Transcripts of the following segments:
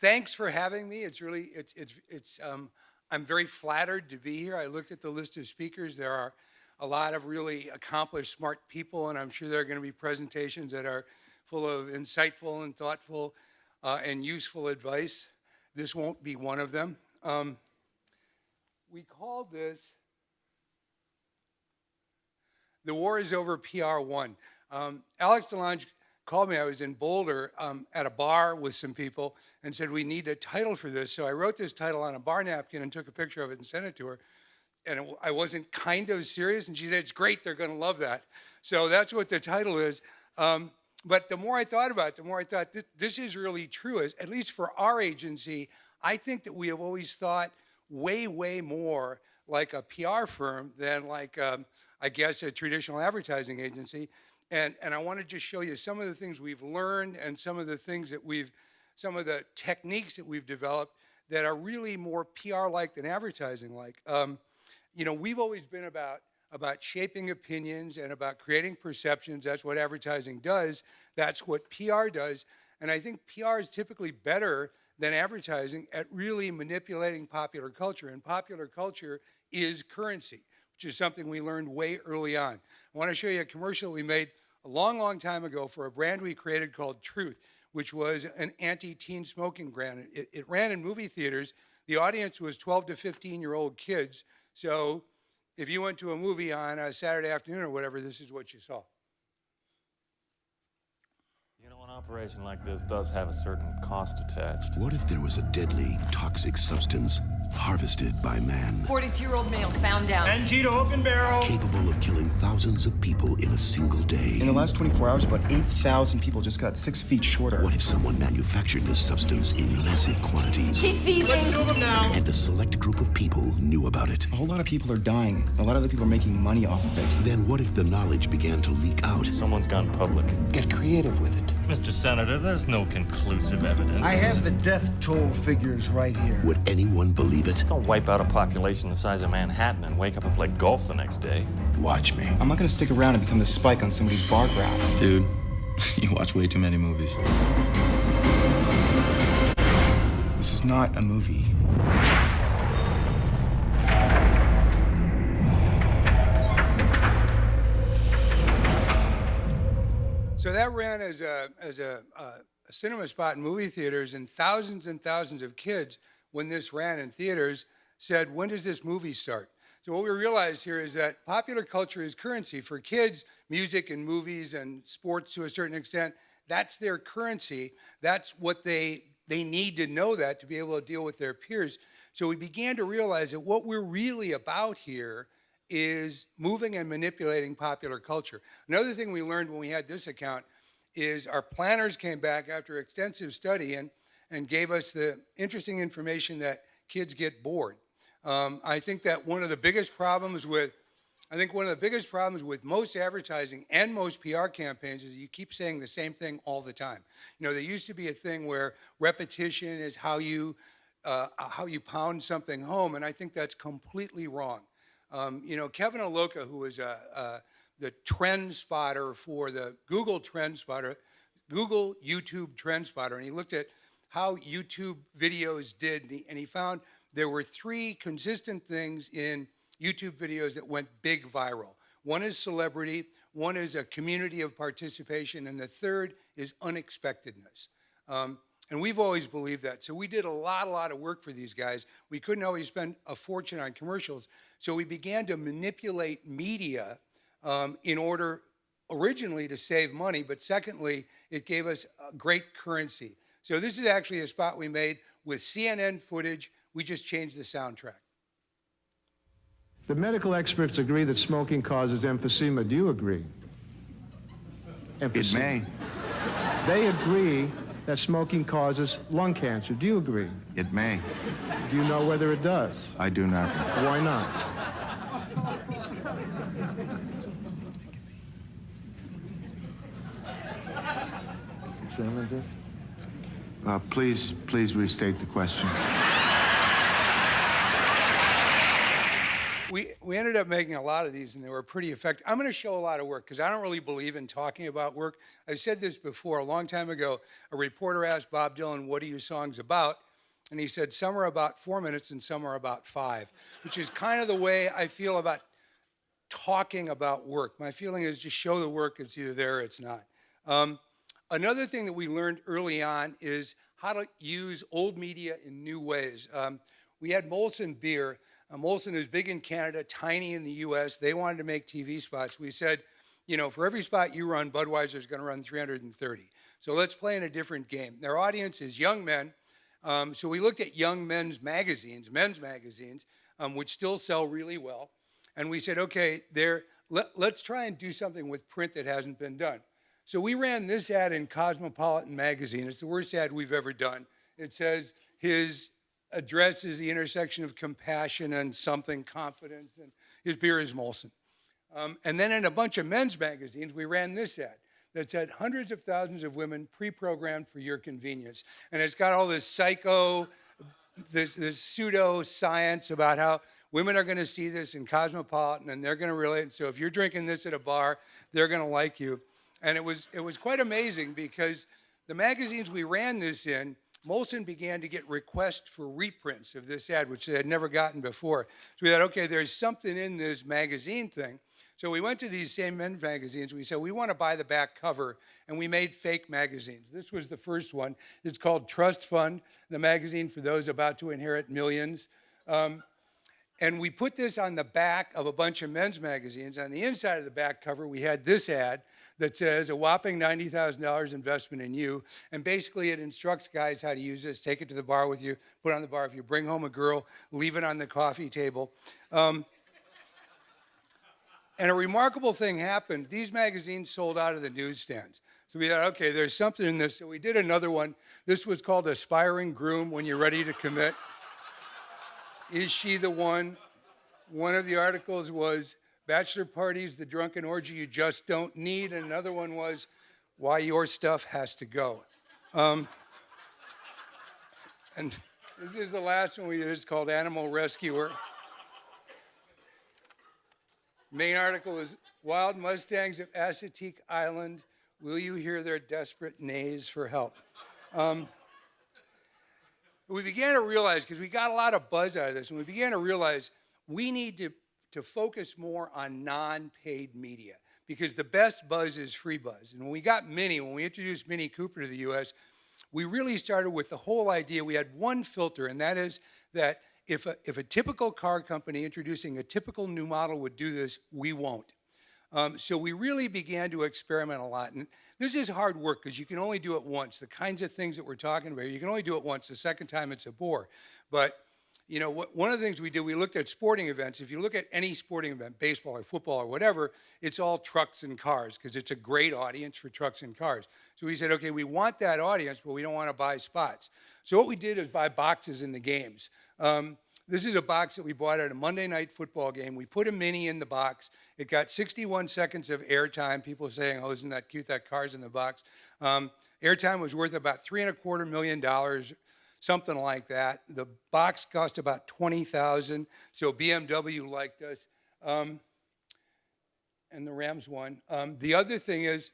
Thanks for having me. I'm very flattered to be here. I looked at the list of speakers. There are a lot of really accomplished, smart people, and I'm sure there are going to be presentations that are full of insightful and thoughtful and useful advice. This won't be one of them. We called this "The War is Over, PR Won." Alex DeLange called me. I was in Boulder at a bar with some people and said, we need a title for this. So I wrote this title on a bar napkin and took a picture of it and sent it to her. And I wasn't kind of serious. And she said, it's great. They're going to love that. So that's what the title is. But the more I thought about it, the more I thought this is really true. At least for our agency, I think that we have always thought way, way more like a PR firm than like, I guess, a traditional advertising agency. And I want to just show you some of the things we've learned and some of the things that some of the techniques that we've developed that are really more PR-like than advertising-like. You know, we've always been about shaping opinions and about creating perceptions. That's what advertising does. That's what PR does. And I think PR is typically better than advertising at really manipulating popular culture. And popular culture is currency, which is something we learned way early on. I want to show you a commercial we made a long, long time ago for a brand we created called Truth, which was an anti-teen smoking brand. It ran in movie theaters. The audience was 12 to 15-year-old kids. So if you went to a movie on a Saturday afternoon or whatever, this is what you saw. You know, an operation like this does have a certain cost attached. What if there was a deadly, toxic substance harvested by man? 42-year-old male found out. NG to open barrel. Capable of killing thousands of people in a single day. In the last 24 hours, about 8,000 people just got 6 feet shorter. What if someone manufactured this substance in massive quantities? She's seizing. Let's do them now. And a select group of people knew about it. A whole lot of people are dying. A lot of the people are making money off of it. Then what if the knowledge began to leak out? Someone's gone public. Get creative with it. Mr. Senator, there's no conclusive evidence. I have the death toll figures right here. Would anyone believe it? Just don't wipe out a population the size of Manhattan and wake up and play golf the next day. Watch me. I'm not gonna stick around and become the spike on somebody's bar graph. Dude, you watch way too many movies. This is not a movie. So that ran as a cinema spot in movie theaters, and thousands of kids, when this ran in theaters, said, when does this movie start? So what we realized here is that popular culture is currency. For kids, music and movies and sports to a certain extent, that's their currency. That's what they need to know that to be able to deal with their peers. So we began to realize that what we're really about here is moving and manipulating popular culture. Another thing we learned when we had this account is our planners came back after extensive study and gave us the interesting information that kids get bored. I think that one of the biggest problems with most advertising and most PR campaigns is you keep saying the same thing all the time. You know, there used to be a thing where repetition is how you pound something home, and I think that's completely wrong. You know, Kevin Aloka, who was the trend spotter for the Google YouTube trend spotter, and he looked at how YouTube videos did, and he found there were 3 consistent things in YouTube videos that went big viral. One is celebrity, one is a community of participation, and the third is unexpectedness. And we've always believed that. So we did a lot of work for these guys. We couldn't always spend a fortune on commercials. So we began to manipulate media in order originally to save money, but secondly, it gave us a great currency. So this is actually a spot we made with CNN footage. We just changed the soundtrack. The medical experts agree that smoking causes emphysema. Do you agree? It may. They agree that smoking causes lung cancer. Do you agree? It may. Do you know whether it does? I do not. Why not? Chairman, do? Please restate the question. we ended up making a lot of these, and they were pretty effective. I'm going to show a lot of work because I don't really believe in talking about work. I've said this before. A long time ago, a reporter asked Bob Dylan, "What are your songs about?" And he said, "Some are about 4 minutes and some are about 5," which is kind of the way I feel about talking about work. My feeling is just show the work. It's either there or it's not. Another thing that we learned early on is how to use old media in new ways. We had Molson Beer. Molson is big in Canada, tiny in the US. They wanted to make TV spots. We said, you know, for every spot you run, Budweiser's going to run 330. So let's play in a different game. Their audience is young men. So we looked at young men's magazines, which still sell really well. And we said, okay, let's try and do something with print that hasn't been done. So we ran this ad in Cosmopolitan magazine. It's the worst ad we've ever done. It says his address is the intersection of compassion and something confidence, and his beer is Molson. And then in a bunch of men's magazines, we ran this ad that said hundreds of thousands of women pre-programmed for your convenience. And it's got all this this pseudo-science about how women are going to see this in Cosmopolitan and they're going to relate. So if you're drinking this at a bar, they're going to like you. And it was quite amazing because the magazines we ran this in, Molson began to get requests for reprints of this ad, which they had never gotten before. So we thought, okay, there's something in this magazine thing. So we went to these same men's magazines. We said, we want to buy the back cover, and we made fake magazines. This was the first one. It's called Trust Fund, the magazine for those about to inherit millions. And we put this on the back of a bunch of men's magazines. On the inside of the back cover, we had this ad that says a whopping $90,000 investment in you. And basically it instructs guys how to use this, take it to the bar with you, put it on the bar. If you bring home a girl, leave it on the coffee table. And a remarkable thing happened. These magazines sold out of the newsstands. So we thought, okay, there's something in this. So we did another one. This was called Aspiring Groom When You're Ready to Commit. Is she the one? One of the articles was Bachelor Parties, the drunken orgy you just don't need. And another one was Why Your Stuff Has to Go. And this is the last one we did. It's called Animal Rescuer. Main article is Wild Mustangs of Assateague Island. Will you hear their desperate neighs for help? We began to realize, because we got a lot of buzz out of this, and we began to realize we need to focus more on non-paid media, because the best buzz is free buzz. And when we got Mini, when we introduced Mini Cooper to the US, we really started with the whole idea. We had one filter, and that is that if a typical car company introducing a typical new model would do this, we won't. So we really began to experiment a lot. And this is hard work because you can only do it once. The kinds of things that we're talking about, you can only do it once. The second time, it's a bore. But you know, one of the things we did, we looked at sporting events. If you look at any sporting event, baseball or football or whatever, it's all trucks and cars because it's a great audience for trucks and cars. So we said, okay, we want that audience, but we don't want to buy spots. So what we did is buy boxes in the games. This is a box that we bought at a Monday night football game. We put a Mini in the box. It got 61 seconds of airtime. People saying, oh, isn't that cute, that car's in the box. Airtime was worth about $3.25 million, something like that. The box cost about $20,000, so BMW liked us, and the Rams won. The other thing is,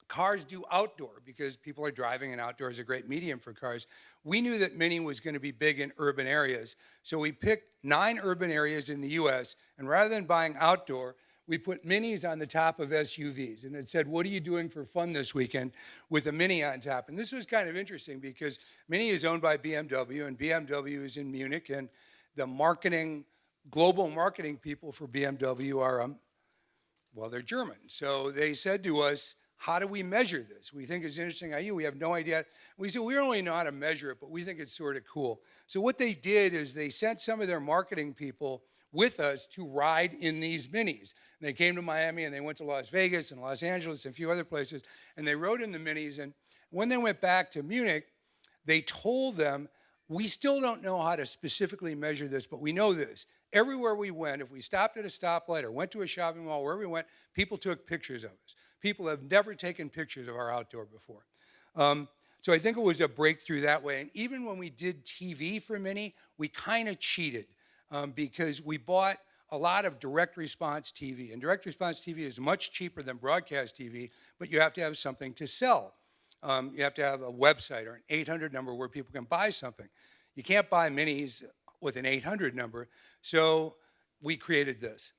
cars do outdoor because people are driving, and outdoor is a great medium for cars. We knew that Mini was going to be big in urban areas, so we picked 9 urban areas in the US, and rather than buying outdoor, we put Minis on the top of SUVs, and it said, what are you doing for fun this weekend, with a Mini on top? And this was kind of interesting because Mini is owned by BMW, and BMW is in Munich, and the global marketing people for BMW are, well, they're German. So they said to us, how do we measure this? We think it's interesting idea. We have no idea. We said, we don't really know how to measure it, but we think it's sort of cool. So what they did is they sent some of their marketing people with us to ride in these Minis. And they came to Miami, and they went to Las Vegas and Los Angeles and a few other places, and they rode in the Minis. And when they went back to Munich, they told them, we still don't know how to specifically measure this, but we know this. Everywhere we went, if we stopped at a stoplight or went to a shopping mall, wherever we went, people took pictures of us. People have never taken pictures of our outdoor before. So I think it was a breakthrough that way. And even when we did TV for Mini, we kind of cheated. because we bought a lot of direct response TV. And direct response TV is much cheaper than broadcast TV, but you have to have something to sell. You have to have a website or an 800 number where people can buy something. You can't buy minis with an 800 number, so we created this.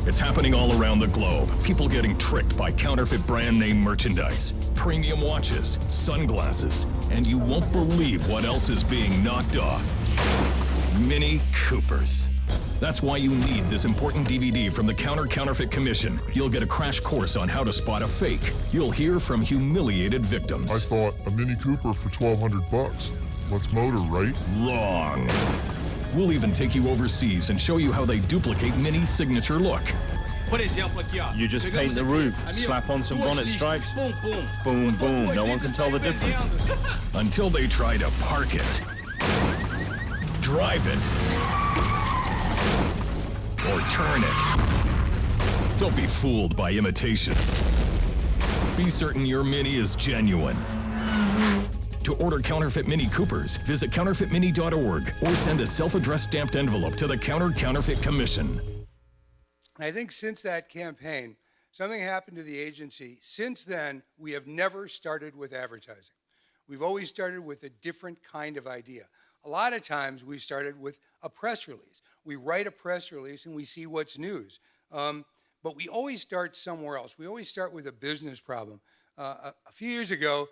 It's happening all around the globe. People getting tricked by counterfeit brand name merchandise, premium watches, sunglasses, and you won't believe what else is being knocked off. Mini Coopers. That's why you need this important DVD from the Counterfeit Commission. You'll get a crash course on how to spot a fake. You'll hear from humiliated victims. I thought a Mini Cooper for $1,200. What's motor, right? Wrong. We'll even take you overseas and show you how they duplicate Mini's signature look. You just paint the roof, slap on some bonnet stripes, boom, boom. No one can tell the difference. Until they try to park it, drive it, or turn it. Don't be fooled by imitations. Be certain your Mini is genuine. To order counterfeit Mini Coopers, visit counterfeitmini.org or send a self-addressed stamped envelope to the Counterfeit Commission. And I think since that campaign, something happened to the agency. Since then, we have never started with advertising. We've always started with a different kind of idea. A lot of times we started with a press release. We write a press release and we see what's news. But we always start somewhere else. We always start with a business problem. A few years ago,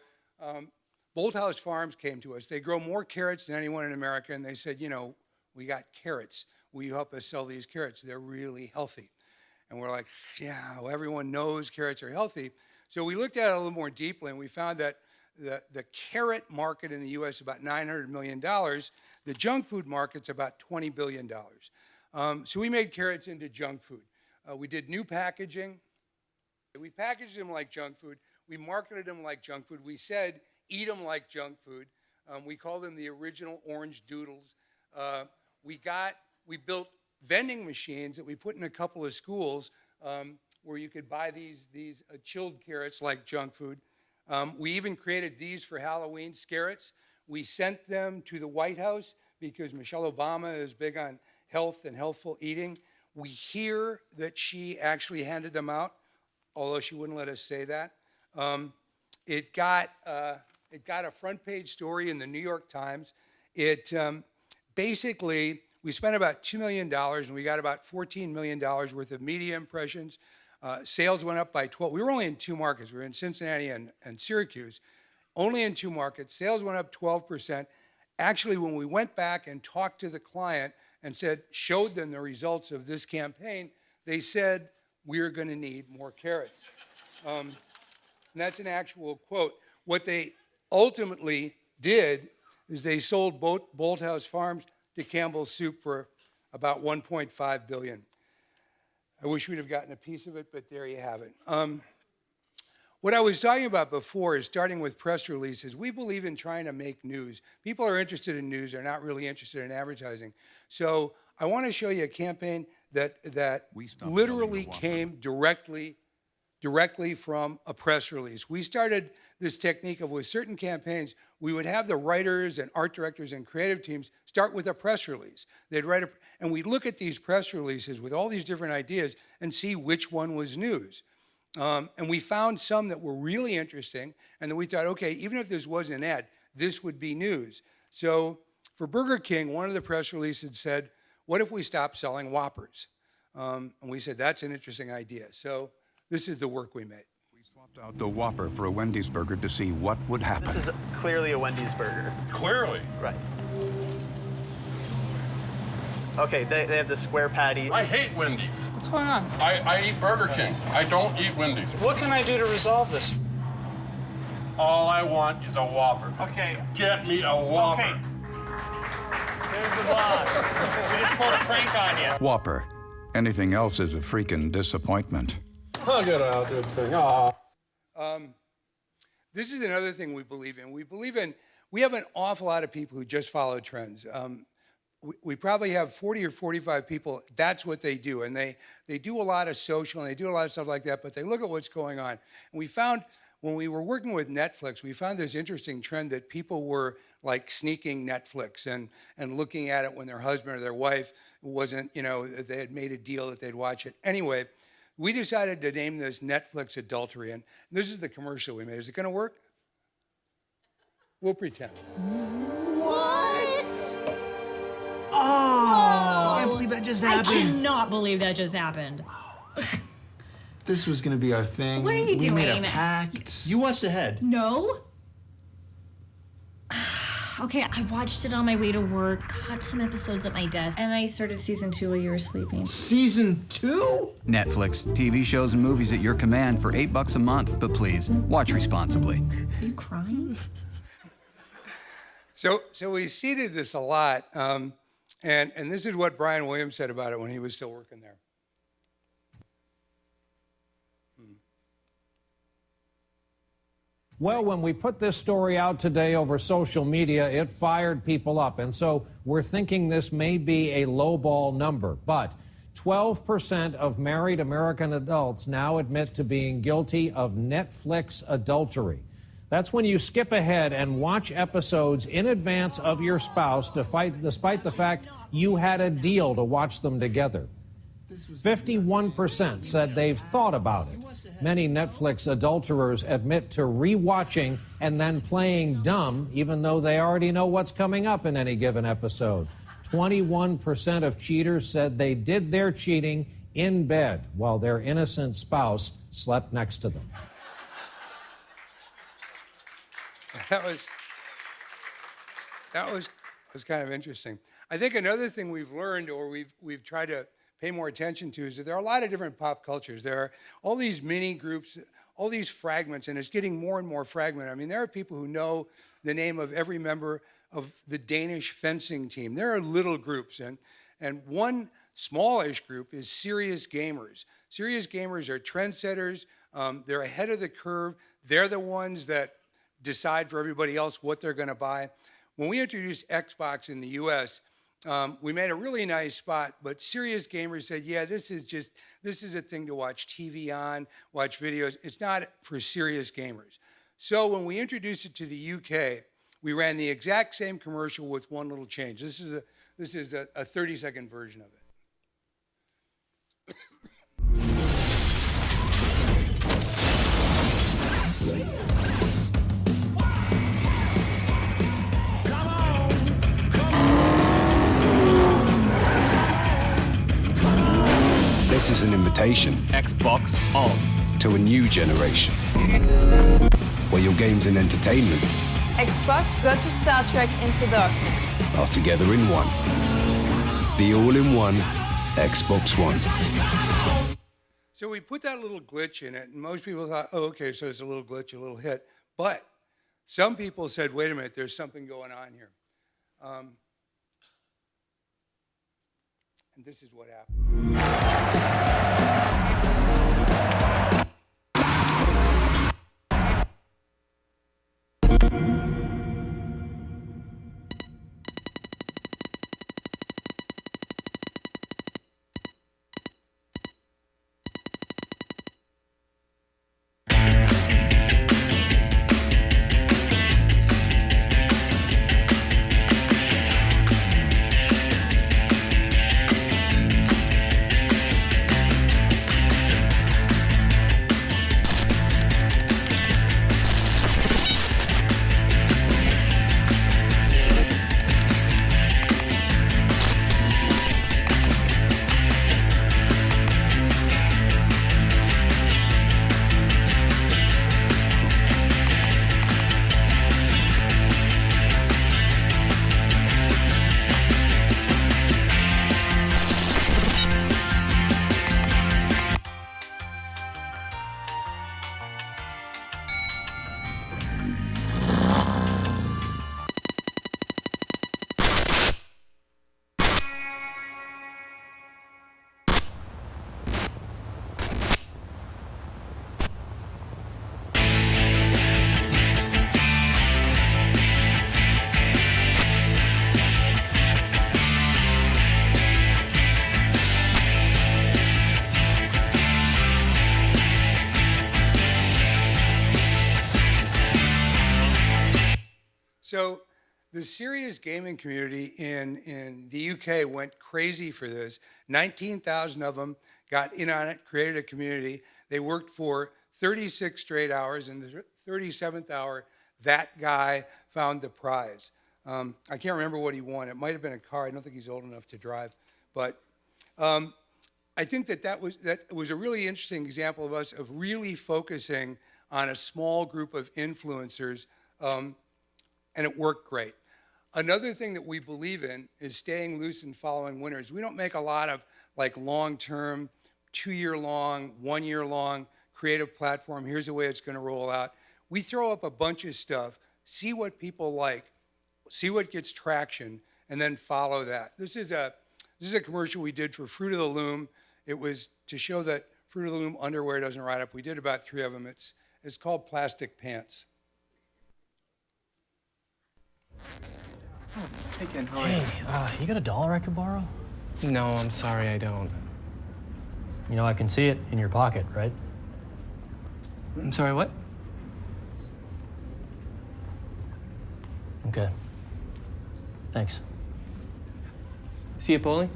Bolthouse Farms came to us. They grow more carrots than anyone in America, and they said, you know, we got carrots. Will you help us sell these carrots? They're really healthy. And we're like, yeah, well, everyone knows carrots are healthy. So we looked at it a little more deeply, and we found that the carrot market in the U.S. is about $900 million. The junk food market's about $20 billion. So we made carrots into junk food. We did new packaging. We packaged them like junk food. We marketed them like junk food. We said, eat them like junk food. We called them the original orange doodles. We built vending machines that we put in a couple of schools where you could buy these chilled carrots like junk food. We even created these for Halloween, Scarrots. We sent them to the White House because Michelle Obama is big on health and healthful eating. We hear that she actually handed them out, although she wouldn't let us say that. It got a front page story in the New York Times. Basically, we spent about $2 million and we got about $14 million worth of media impressions. Sales went up by 12. We were only in 2 markets. We were in Cincinnati and Syracuse. Only in 2 markets. Sales went up 12%. Actually, when we went back and talked to the client and showed them the results of this campaign, they said, we're going to need more carrots. And that's an actual quote. What they ultimately did is they sold Bolthouse Farms to Campbell's Soup for about $1.5 billion. I wish we'd have gotten a piece of it, but there you have it. What I was talking about before is starting with press releases. We believe in trying to make news. People are interested in news. They're not really interested in advertising. So I want to show you a campaign that literally came directly from a press release. We started this technique of with certain campaigns, we would have the writers and art directors and creative teams start with a press release. They'd write and we'd look at these press releases with all these different ideas and see which one was news. And we found some that were really interesting, and then we thought, okay, even if this was an ad, this would be news. So for Burger King, one of the press releases said, what if we stopped selling Whoppers? And we said, that's an interesting idea. So this is the work we made. We swapped out the Whopper for a Wendy's burger to see what would happen. This is clearly a Wendy's burger. Clearly? Right. Okay, they have the square patty. I hate Wendy's. What's going on? I eat Burger King. I don't eat Wendy's. What can I do to resolve this? All I want is a Whopper. Okay. Get me a Whopper. Okay. There's the boss. We just pulled a prank on you. Whopper. Anything else is a freaking disappointment. I'll get out this thing. Aw. This is another thing we believe in. We have an awful lot of people who just follow trends. we probably have 40 or 45 people. That's what they do. And they do a lot of social and they do a lot of stuff like that, but they look at what's going on. And we found when we were working with Netflix, we found this interesting trend that people were like sneaking Netflix and looking at it when their husband or their wife wasn't, they had made a deal that they'd watch it. Anyway, we decided to name this Netflix adultery. And this is the commercial we made. Is it going to work? We'll pretend. What? Oh, I can't believe that just happened. I cannot believe that just happened. This was gonna be our thing. What are you We made a doing? pact. You watched ahead. No. Okay, I watched it on my way to work, caught some episodes at my desk, and I started season 2 while you were sleeping. Season 2? Netflix, TV shows and movies at your command for $8 a month, but please, watch responsibly. Are you crying? So we seeded this a lot, and this is what Brian Williams said about it when he was still working there. Well, when we put this story out today over social media, it fired people up. And so we're thinking this may be a lowball number. But 12% of married American adults now admit to being guilty of Netflix adultery. That's when you skip ahead and watch episodes in advance of your spouse, despite the fact you had a deal to watch them together. 51% said they've thought about it. Many Netflix adulterers admit to rewatching and then playing dumb, even though they already know what's coming up in any given episode. 21% of cheaters said they did their cheating in bed while their innocent spouse slept next to them. That was kind of interesting. I think another thing we've learned, or we've tried to pay more attention to, is that there are a lot of different pop cultures. There are all these mini groups, all these fragments, and it's getting more and more fragmented. I mean, there are people who know the name of every member of the Danish fencing team. There are little groups, and one smallish group is serious gamers. Serious gamers are trendsetters. They're ahead of the curve. They're the ones that decide for everybody else what they're going to buy. When we introduced Xbox in the US, we made a really nice spot, but serious gamers said, yeah, this is a thing to watch TV on, watch videos. It's not for serious gamers. So when we introduced it to the UK, we ran the exact same commercial with one little change. This is a 30-second version of it. This is an invitation. Xbox on. To a new generation. Where your games and entertainment Xbox got to Star Trek Into Darkness are together in one. The all-in-one Xbox One. So we put that little glitch in it, and most people thought, oh, okay, so it's a little glitch, a little hit. But some people said, wait a minute, there's something going on here. And this is what happened. So the serious gaming community in the UK went crazy for this. 19,000 of them got in on it, created a community. They worked for 36 straight hours. In the 37th hour, that guy found the prize. I can't remember what he won. It might have been a car. I don't think he's old enough to drive. But I think that was a really interesting example of us of really focusing on a small group of influencers, and it worked great. Another thing that we believe in is staying loose and following winners. We don't make a lot of like long-term, 2-year-long, 1-year-long creative platform. Here's the way it's going to roll out. We throw up a bunch of stuff, see what people like, see what gets traction, and then follow that. This is a commercial we did for Fruit of the Loom. It was to show that Fruit of the Loom underwear doesn't ride up. We did about 3 of them. It's called Plastic Pants. Hey, Ken, how are you? Hey, you got $1 I could borrow? No, I'm sorry, I don't. You know, I can see it in your pocket, right? I'm sorry, what? Okay. Thanks. See you bowling?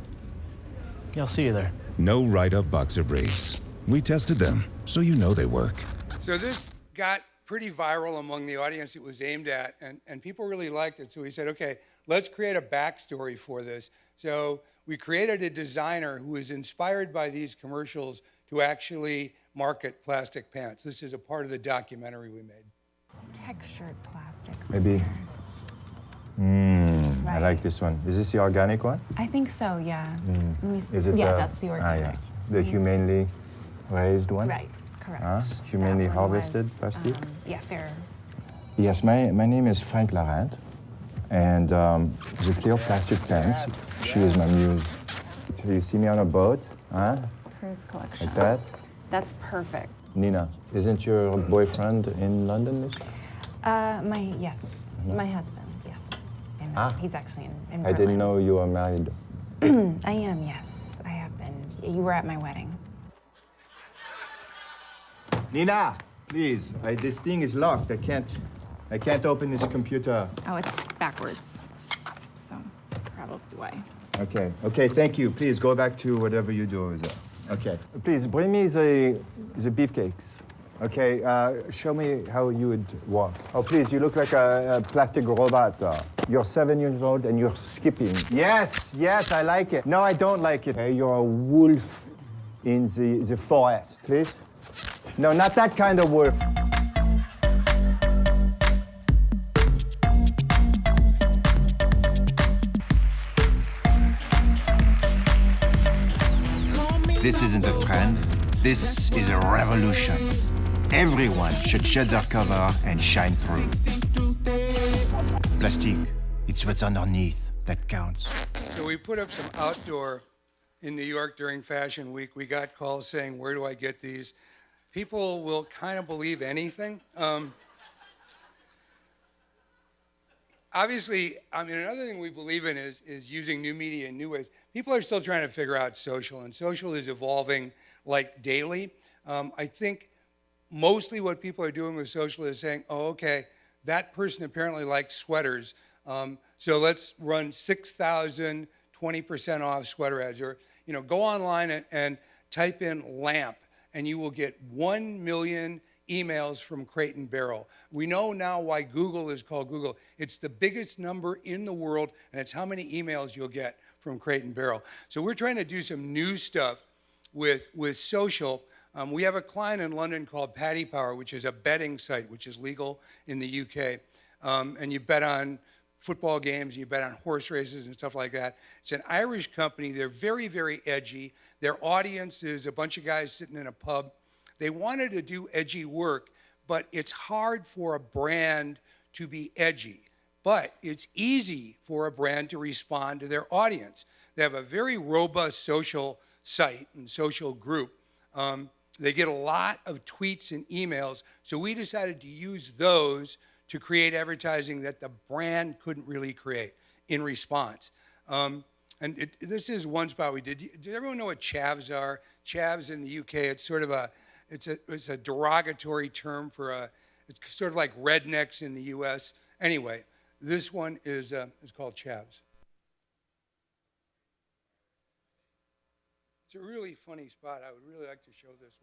Yeah, I'll see you there. No write-up boxer briefs. We tested them, so you know they work. So this got pretty viral among the audience it was aimed at, and people really liked it. So we said, okay, let's create a backstory for this. So we created a designer who was inspired by these commercials to actually market Plastic Pants. This is a part of the documentary we made. Textured plastics. Maybe. I like this one. Is this the organic one? I think so, yeah. Is it that's the organic. yeah. The humanely raised one? Right, correct. Humanely harvested plastic? Yeah, fair. Yes, my name is Frank Laurent, and the clear plastic pants, she is my muse. So you see me on a boat, huh? Cruise collection. Like that? That's perfect. Nina, isn't your boyfriend in London, Miss? Yes, my husband, yes. And he's actually in I didn't know you were married. I am, yes. I have been. You were at my wedding. Nina, please. This thing is locked. I can't open this computer. Oh, it's backwards. So that's probably why. Okay, thank you. Please go back to whatever you do over there. Okay. Please bring me the beefcakes. Okay, show me how you would walk. Oh, please, you look like a plastic robot. You're 7 years old and you're skipping. Yes, I like it. No, I don't like it. You're a wolf in the forest, please. No, not that kind of wolf. This isn't a trend. This is a revolution. Everyone should shed their cover and shine through. Plastic, it's what's underneath that counts. So we put up some outdoor in New York during Fashion Week. We got calls saying, where do I get these? People will kind of believe anything. Obviously, another thing we believe in is using new media in new ways. People are still trying to figure out social, and social is evolving like daily. I think mostly what people are doing with social is saying, oh, okay, that person apparently likes sweaters, so let's run 6,000 20% off sweater ads. Or go online and type in lamp, and you will get 1 million emails from Crate and Barrel. We know now why Google is called Google. It's the biggest number in the world, and it's how many emails you'll get from Crate and Barrel. So we're trying to do some new stuff with social. We have a client in London called Paddy Power, which is a betting site, which is legal in the UK. And you bet on football games, you bet on horse races and stuff like that. It's an Irish company. They're very, very edgy. Their audience is a bunch of guys sitting in a pub. They wanted to do edgy work, but it's hard for a brand to be edgy. But it's easy for a brand to respond to their audience. They have a very robust social site and social group. They get a lot of tweets and emails, so we decided to use those to create advertising that the brand couldn't really create in response. This is one spot we did. Does everyone know what chavs are? Chavs in the UK, it's sort of it's a derogatory term for it's sort of like rednecks in the US. Anyway, This one is called Chavs. It's a really funny spot. I would really like to show this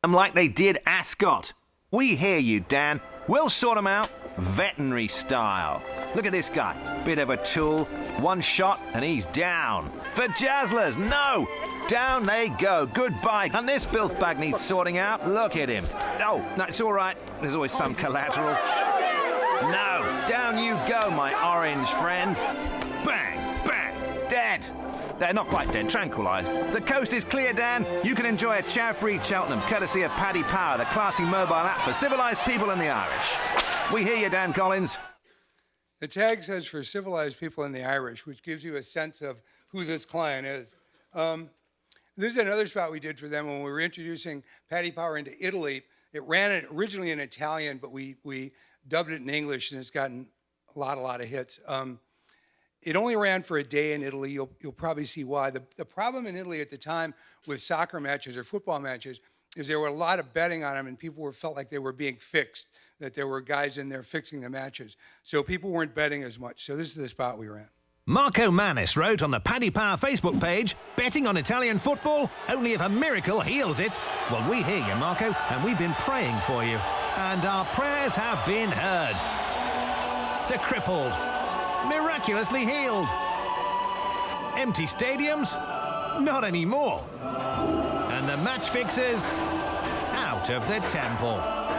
one. Like they did Ascot. We hear you, Dan. We'll sort them out veterinary style. Look at this guy. Bit of a tool. One shot and he's down. For Jazzlers, no! Down they go. Goodbye. And this filth bag needs sorting out. Look at him. Oh, no, it's all right. There's always some collateral. No, down you go, my orange friend. Bang, bang, dead. They're not quite dead, tranquilised. The coast is clear, Dan. You can enjoy a chav-free Cheltenham, courtesy of Paddy Power, the classy mobile app for civilised people in the Irish. We hear you, Dan Collins. The tag says for civilized people in the Irish, which gives you a sense of who this client is. This is another spot we did for them when we were introducing Paddy Power into Italy. It ran originally in Italian, but we dubbed it in English, and it's gotten a lot of hits. It only ran for a day in Italy. You'll probably see why. The problem in Italy at the time with soccer matches or football matches is there were a lot of betting on them, and people felt like they were being fixed, that there were guys in there fixing the matches. So people weren't betting as much. So this is the spot we ran. Marco Manis wrote on the Paddy Power Facebook page, betting on Italian football, only if a miracle heals it. Well, we hear you, Marco, and we've been praying for you. And our prayers have been heard. The crippled, miraculously healed. Empty stadiums? Not anymore. And the match fixers? Out of the temple.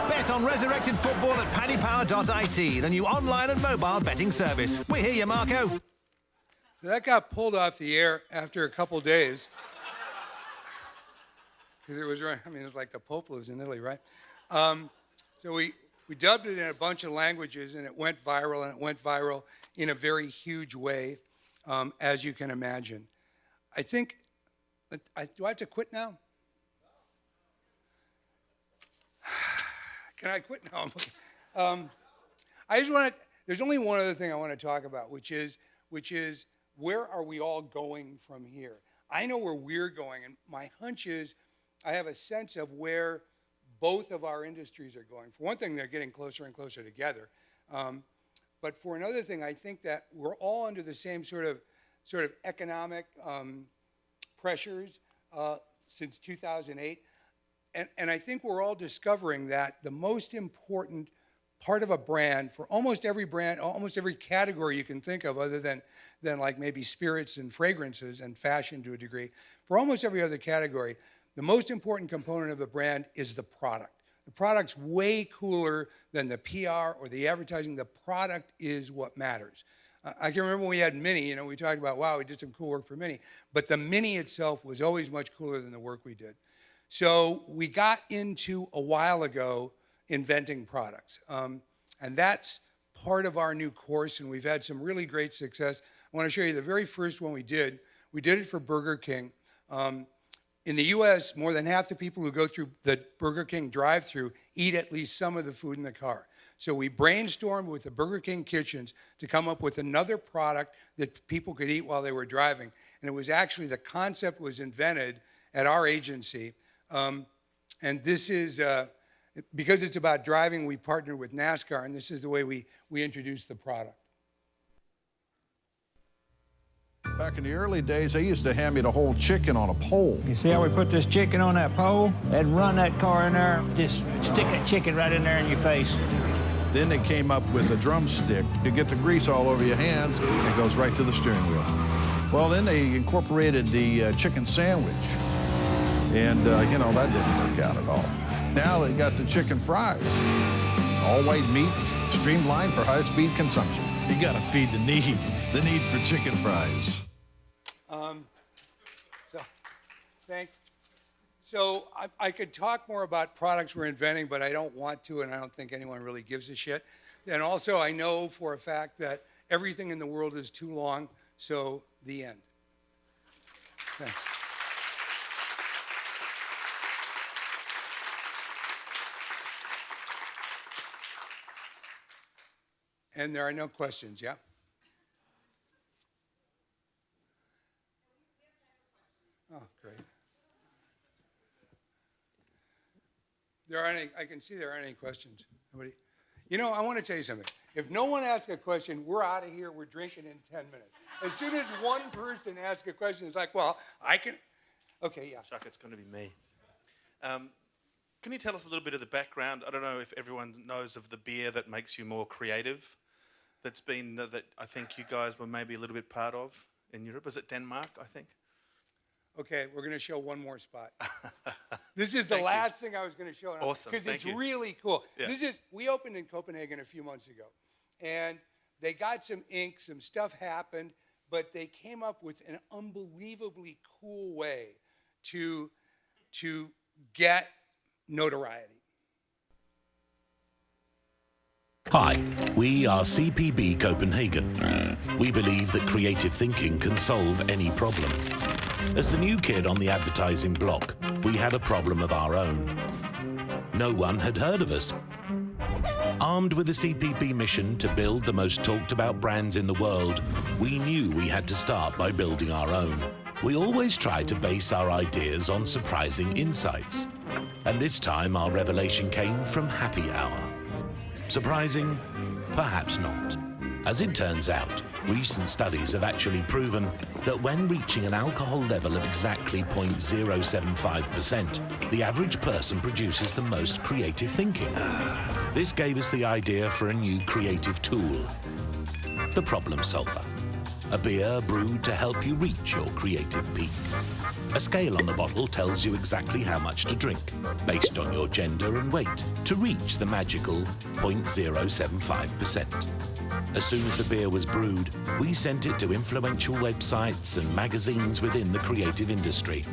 Bet on resurrected football at paddypower.it, the new online and mobile betting service. We hear you, Marco. That got pulled off the air after a couple days. Because it was like the Pope lives in Italy, right? So we dubbed it in a bunch of languages, and it went viral, in a very huge way, as you can imagine. I think, do I have to quit now? Can I quit now? I just want to, there's only one other thing I want to talk about, which is where are we all going from here? I know where we're going, and my hunch is I have a sense of where both of our industries are going. For one thing, they're getting closer and closer together. But for another thing, I think that we're all under the same sort of economic pressures since 2008. And I think we're all discovering that the most important part of a brand, for almost every brand, almost every category you can think of, other than like maybe spirits and fragrances and fashion to a degree, for almost every other category, the most important component of a brand is the product. The product's way cooler than the PR or the advertising. The product is what matters. I can remember when we had Mini, we talked about, wow, we did some cool work for Mini, but the Mini itself was always much cooler than the work we did. So we got into, a while ago, inventing products. And that's part of our new course, and we've had some really great success. I want to show you the very first one we did. We did it for Burger King. In the US, more than half the people who go through the Burger King drive-thru eat at least some of the food in the car. So we brainstormed with the Burger King kitchens to come up with another product that people could eat while they were driving. And it was actually, the concept was invented at our agency. And this is, because it's about driving, we partnered with NASCAR, and this is the way we introduced the product. Back in the early days, they used to hand me the whole chicken on a pole. You see how we put this chicken on that pole? They'd run that car in there, just stick that chicken right in there in your face. Then they came up with a drumstick. You get the grease all over your hands, and it goes right to the steering wheel. Well, then they incorporated the chicken sandwich, and, that didn't work out at all. Now they got the chicken fries. All white meat, streamlined for high-speed consumption. You gotta feed the need for chicken fries. Thanks. So I could talk more about products we're inventing, but I don't want to, and I don't think anyone really gives a shit. And also, I know for a fact that everything in the world is too long, so the end. Thanks. And there are no questions, yeah? Oh, great. I can see there aren't any questions. Nobody. I want to tell you something. If no one asks a question, we're out of here. We're drinking in 10 minutes. As soon as one person asks a question, it's like, well, I can. Okay, yeah. Chuck, it's going to be me. Can you tell us a little bit of the background? I don't know if everyone knows of the beer that makes you more creative. That I think you guys were maybe a little bit part of in Europe. Was it Denmark, I think? Okay, we're going to show one more spot. This is the last thing I was going to show. Awesome, because it's thank you. really cool. Yeah. We opened in Copenhagen a few months ago, and they got some ink, some stuff happened, but they came up with an unbelievably cool way to get notoriety. Hi, we are CPB Copenhagen. We believe that creative thinking can solve any problem. As the new kid on the advertising block, we had a problem of our own. No one had heard of us. Armed with a CPB mission to build the most talked about brands in the world, we knew we had to start by building our own. We always try to base our ideas on surprising insights. And this time our revelation came from happy hour. Surprising? Perhaps not. As it turns out, recent studies have actually proven that when reaching an alcohol level of exactly 0.075%, the average person produces the most creative thinking. This gave us the idea for a new creative tool, the problem solver. A beer brewed to help you reach your creative peak. A scale on the bottle tells you exactly how much to drink, based on your gender and weight, to reach the magical 0.075%. As soon as the beer was brewed, we sent it to influential websites and magazines within the creative industry.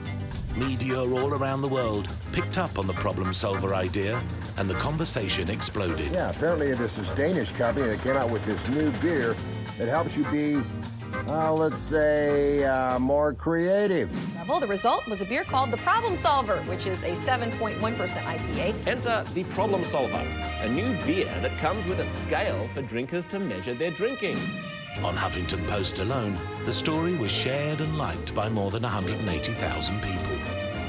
Media all around the world picked up on the problem solver idea, and the conversation exploded. Yeah, apparently this is a Danish company that came out with this new beer that helps you be, let's say, more creative. Well, the result was a beer called the Problem Solver, which is a 7.1% IPA. Enter the Problem Solver, a new beer that comes with a scale for drinkers to measure their drinking. On Huffington Post alone, the story was shared and liked by more than 180,000 people.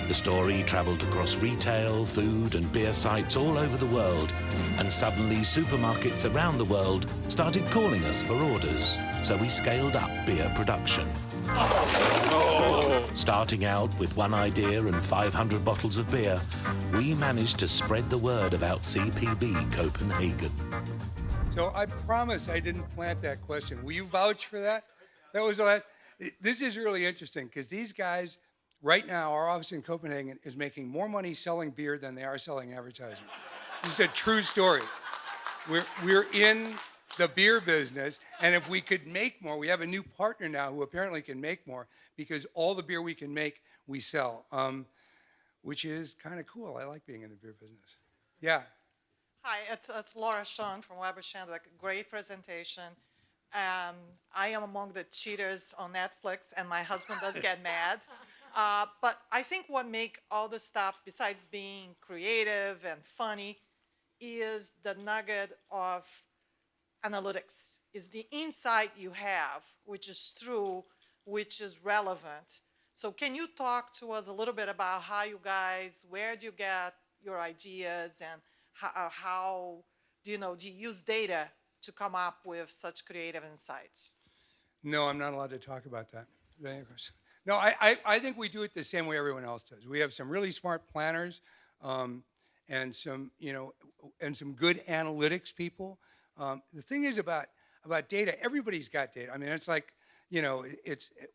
The story traveled across retail, food and beer sites all over the world, and suddenly supermarkets around the world started calling us for orders, so we scaled up beer production. Starting out with one idea and 500 bottles of beer, we managed to spread the word about CPB Copenhagen. So I promise I didn't plant that question. Will you vouch for that? That was the last. This is really interesting because these guys, right now, our office in Copenhagen is making more money selling beer than they are selling advertising. This is a true story. We're in the beer business, and if we could make more, we have a new partner now who apparently can make more because all the beer we can make, we sell, which is kind of cool. I like being in the beer business. Yeah. Hi, it's Laura Sean from Weber Shandwick. Great presentation. I am among the cheaters on Netflix, and my husband does get mad. But I think what makes all this stuff, besides being creative and funny, is the nugget of analytics, is the insight you have, which is true, which is relevant. So can you talk to us a little bit about how you guys, where do you get your ideas, and how do you use data to come up with such creative insights? No, I'm not allowed to talk about that. No, I think we do it the same way everyone else does. We have some really smart planners, and some good analytics people. The thing is about data, everybody's got data. I mean, it's like,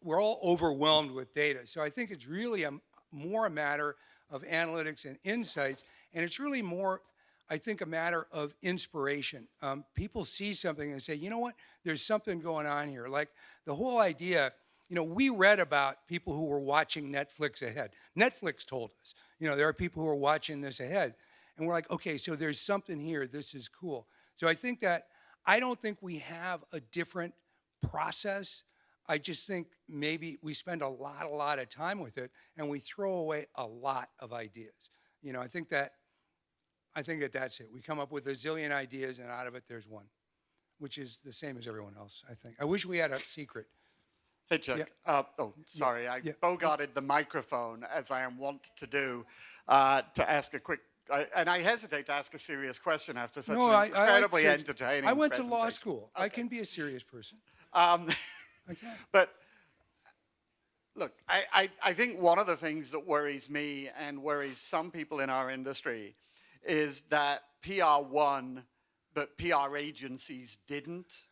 we're all overwhelmed with data. So I think it's really more a matter of analytics and insights, and it's really more, I think, a matter of inspiration. People see something and say, you know what, there's something going on here. Like the whole idea, we read about people who were watching Netflix ahead. Netflix told us, there are people who are watching this ahead. And we're like, okay, so there's something here. This is cool. So I don't think we have a different process. I just think maybe we spend a lot of time with it, and we throw away a lot of ideas. I think that's it. We come up with a zillion ideas, and out of it, there's one, which is the same as everyone else, I think. I wish we had a secret. Hey, Chuck. Yeah. Sorry. I bogarted the microphone, as I am wont to do, to ask a quick and I hesitate to ask a serious question after such No, an I like incredibly serious- entertaining I went to law presentation. school. I can be a serious person. Um, I can. but look, I think one of the things that worries me and worries some people in our industry is that PR won, but PR agencies didn't.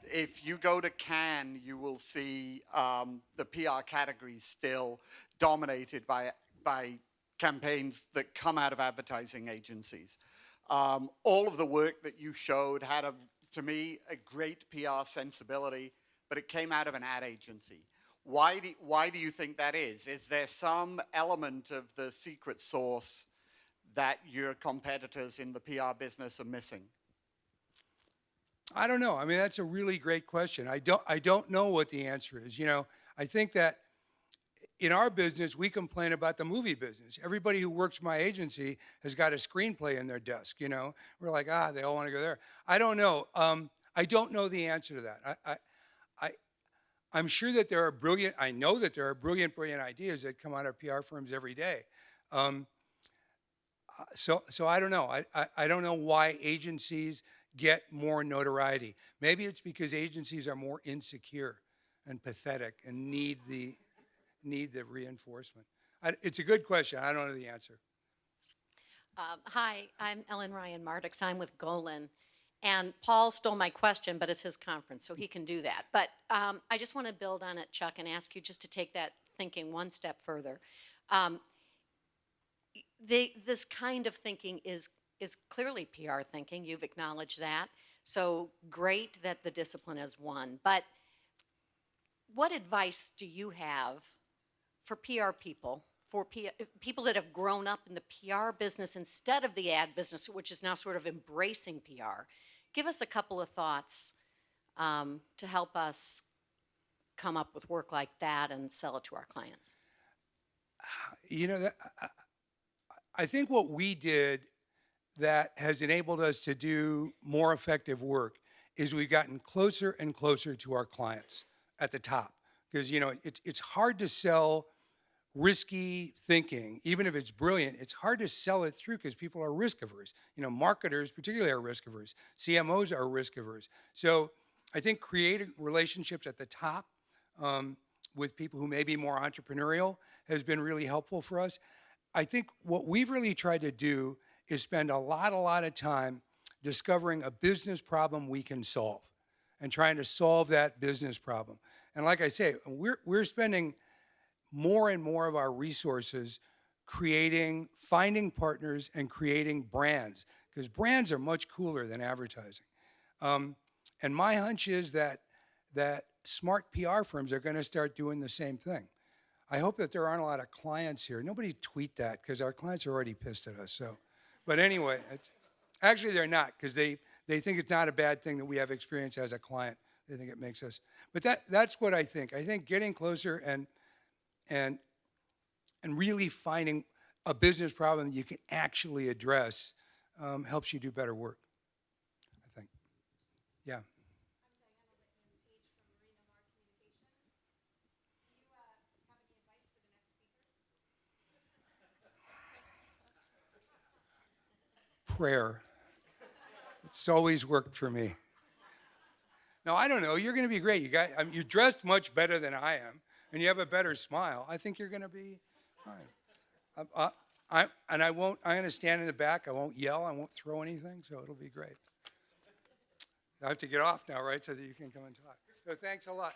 If you go to Cannes, you will see the PR category still dominated by campaigns that come out of advertising agencies. All of the work that you showed had, to me, a great PR sensibility, but it came out of an ad agency. Why do you think that is? Is there some element of the secret sauce that your competitors in the PR business are missing? I don't know. I mean, that's a really great question. I don't know what the answer is. You know, I think that in our business, we complain about the movie business. Everybody who works for my agency has got a screenplay in their desk, you know. We're like, they all want to go there. I don't know. I don't know the answer to that. I'm sure that there are brilliant, I know that there are brilliant ideas that come out of PR firms every day. So I don't know. I don't know why agencies get more notoriety. Maybe it's because agencies are more insecure and pathetic and need the reinforcement. It's a good question. I don't know the answer. Hi, I'm Ellen Ryan Martix. I'm with Golan. And Paul stole my question, but it's his conference, so he can do that. But I just want to build on it, Chuck, and ask you just to take that thinking one step further. This kind of thinking is clearly PR thinking. You've acknowledged that. So great that the discipline has won. But what advice do you have for PR people, for people that have grown up in the PR business instead of the ad business, which is now sort of embracing PR? Give us a couple of thoughts to help us come up with work like that and sell it to our clients. You know, I think what we did that has enabled us to do more effective work is we've gotten closer and closer to our clients at the top. Because, you know, it's hard to sell risky thinking. Even if it's brilliant, it's hard to sell it through because people are risk averse. You know, marketers particularly are risk averse. CMOs are risk averse. So I think creating relationships at the top with people who may be more entrepreneurial has been really helpful for us. I think what we've really tried to do is spend a lot of time discovering a business problem we can solve and trying to solve that business problem. And like I say, we're spending more and more of our resources finding partners and creating brands, because brands are much cooler than advertising. And my hunch is that smart PR firms are going to start doing the same thing. I hope that there aren't a lot of clients here. Nobody tweet that, because our clients are already pissed at us. So, but anyway, actually they're not, because they think it's not a bad thing that we have experience as a client. They think it makes us. But that's what I think. I think getting closer and really finding a business problem that you can actually address helps you do better work, I think. Yeah. Prayer. It's always worked for me. No, I don't know. You're going to be great. You guys, you're dressed much better than I am, and you have a better smile. I think you're going to be fine. I'm going to stand in the back. I won't yell. I won't throw anything, so it'll be great. I have to get off now, right, so that you can come and talk. So thanks a lot.